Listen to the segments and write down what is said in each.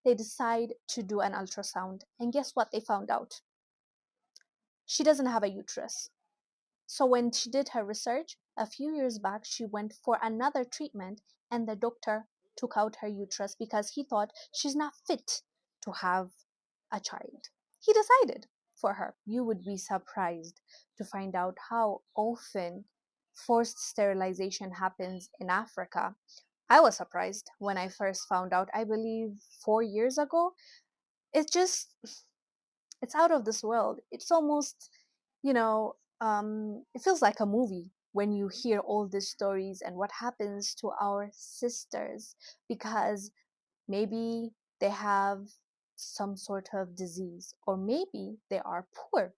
they decide to do an ultrasound. And guess what they found out? She doesn't have a uterus. So when she did her research a few years back, she went for another treatment, and the doctor took out her uterus because he thought she's not fit to have a child. He decided for her. You would be surprised to find out how often forced sterilization happens in Africa. I was surprised when I first found out, I believe 4 years ago. It just, it's out of this world. It's almost, it feels like a movie when you hear all these stories and what happens to our sisters because maybe they have some sort of disease or maybe they are poor.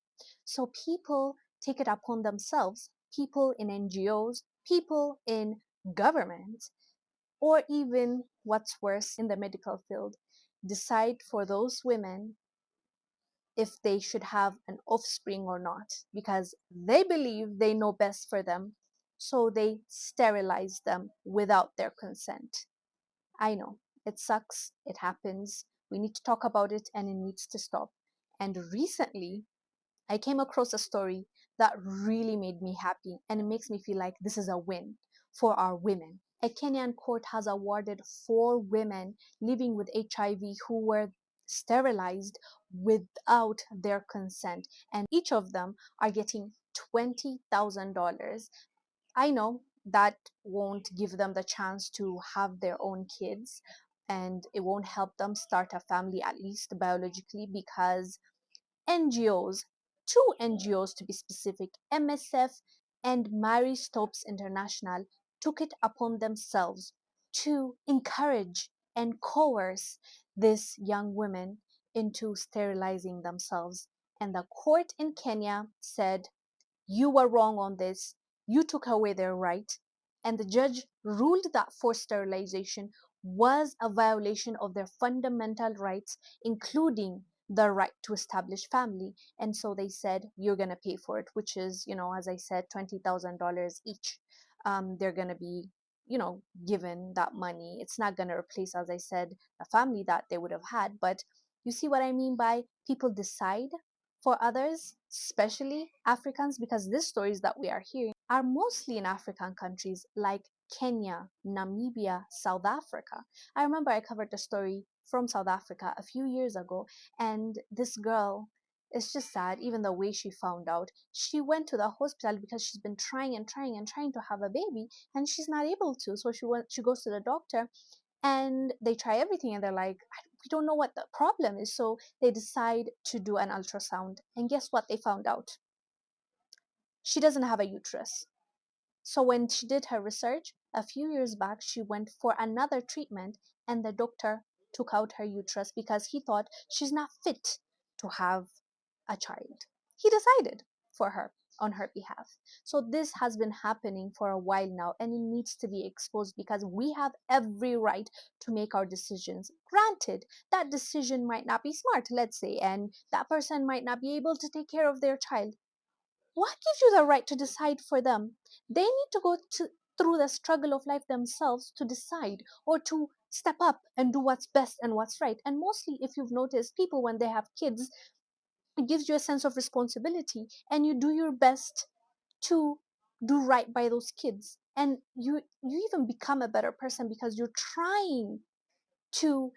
So people take it upon themselves, people in NGOs, people in government, or even what's worse in the medical field, decide for those women if they should have an offspring or not because they believe they know best for them, so they sterilize them without their consent. I know it sucks, it happens. We need to talk about it and it needs to stop. And recently, I came across a story that really made me happy and it makes me feel like this is a win for our women. A Kenyan court has awarded 4 women living with HIV who were sterilized without their consent, and each of them are getting $20,000. I know that won't give them the chance to have their own kids and it won't help them start a family, at least biologically, because NGOs, 2 NGOs to be specific, MSF and Mary Stopes International, took it upon themselves to encourage and coerce these young women into sterilizing themselves. And the court in Kenya said, you were wrong on this. You took away their right. And the judge ruled that forced sterilization was a violation of their fundamental rights, including the right to establish family. And so they said, you're going to pay for it, which is, as I said, $20,000 each. They're going to be, given that money. It's not going to replace, as I said, a family that they would have had. But you see what I mean by people decide for others, especially Africans, because these stories that we are hearing are mostly in African countries like Kenya, Namibia, South Africa. I remember I covered a story from South Africa a few years ago, and this girl, it's just sad, even the way she found out. She went to the hospital because she's been trying and trying and trying to have a baby, and she's not able to. So she goes to the doctor, and they try everything, and they're like, we don't know what the problem is. So they decide to do an ultrasound, and guess what they found out? She doesn't have a uterus. So when she did her research a few years back, she went for another treatment, and the doctor took out her uterus because he thought she's not fit to have a child. He decided for her on her behalf. So this has been happening for a while now, and it needs to be exposed because we have every right to make our decisions. Granted, that decision might not be smart, let's say, and that person might not be able to take care of their child. What gives you the right to decide for them? They need to through the struggle of life themselves to decide or to step up and do what's best and what's right. And mostly, if you've noticed, people, when they have kids, it gives you a sense of responsibility and you do your best to do right by those kids. And you even become a better person because you're trying to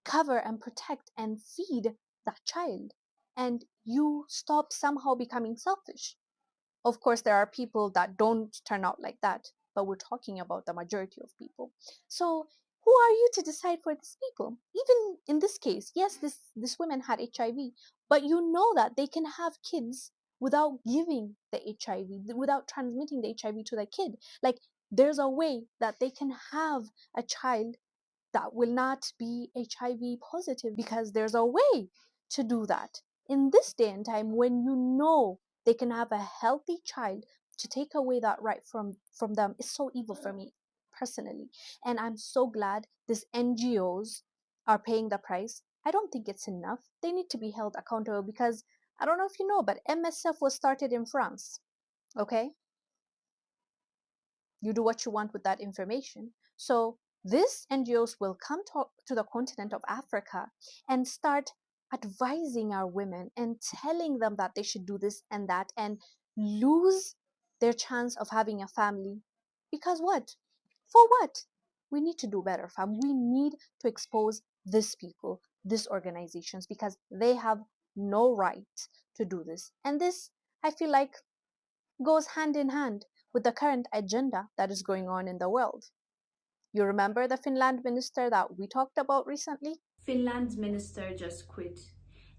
cover and protect and feed that child. And you stop somehow becoming selfish. Of course, there are people that don't turn out like that, but we're talking about the majority of people. So who are you to decide for these people? Even in this case, yes, this woman had HIV, but you know that they can have kids without giving the HIV, without transmitting the HIV to the kid. Like, there's a way that they can have a child that will not be HIV positive because there's a way to do that. In this day and time, when you know they can have a healthy child, to take away that right from them is so evil for me personally. And I'm so glad these NGOs are paying the price. I don't think it's enough. They need to be held accountable because I don't know if you know, but MSF was started in France. Okay? You do what you want with that information. So These NGOs will come to the continent of Africa and start advising our women and telling them that they should do this and that and lose their chance of having a family. Because what? For what? We need to do better, fam. We need to expose these people, these organizations, because they have no right to do this. And this, I feel like, goes hand in hand with the current agenda that is going on in the world. You remember the Finland minister that we talked about recently? Finland's minister just quit.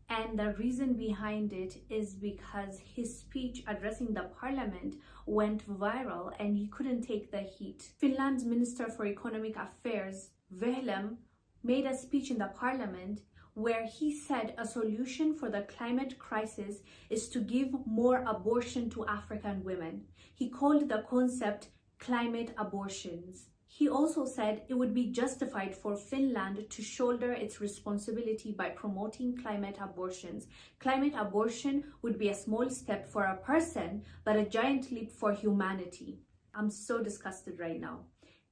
And the reason behind it is because his speech addressing the parliament went viral and he couldn't take the heat. Finland's Minister for Economic Affairs, Vehlam, made a speech in the parliament where he said a solution for the climate crisis is to give more abortion to African women. He called the concept climate abortions. He also said it would be justified for Finland to shoulder its responsibility by promoting climate abortions. Climate abortion would be a small step for a person, but a giant leap for humanity. I'm so disgusted right now.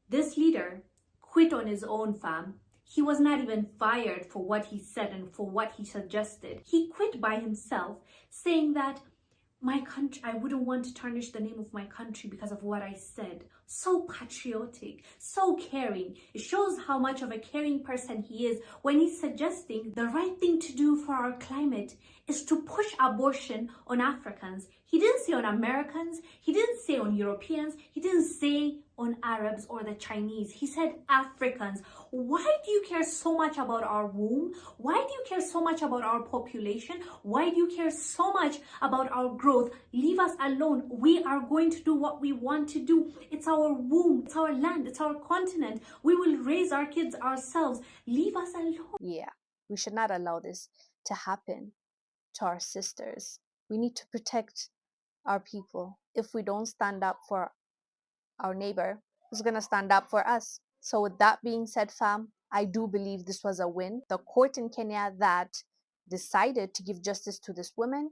This leader quit on his own, fam. He was not even fired for what he said and for what he suggested. He quit by himself, saying that my country, I wouldn't want to tarnish the name of my country because of what I said. So patriotic, so caring. It shows how much of a caring person he is when he's suggesting the right thing to do for our climate is to push abortion on Africans. He didn't say on Americans, he didn't say on Europeans, he didn't say on Arabs or the Chinese. He said Africans. Why do you care so much about our womb? Why do you care so much about our population? Why do you care so much about our growth? Leave us alone. We are going to do what we want to do. It's our womb, it's our land, it's our continent. We will raise our kids ourselves. Leave us alone. Yeah, we should not allow this to happen to our sisters. We need to protect our people. If we don't stand up for our neighbor, who's going to stand up for us? So, with that being said, fam, I do believe this was a win. The court in Kenya that decided to give justice to this woman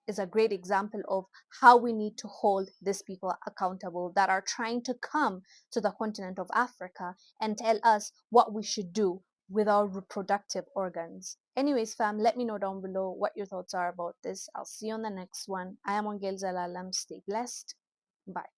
is a great example of how we need to hold these people accountable that are trying to come to the continent of Africa and tell us what we should do with our reproductive organs. Anyways, fam, let me know down below what your thoughts are about this. I'll see you on the next one. I am Ongel Zalalam. Stay blessed. Bye.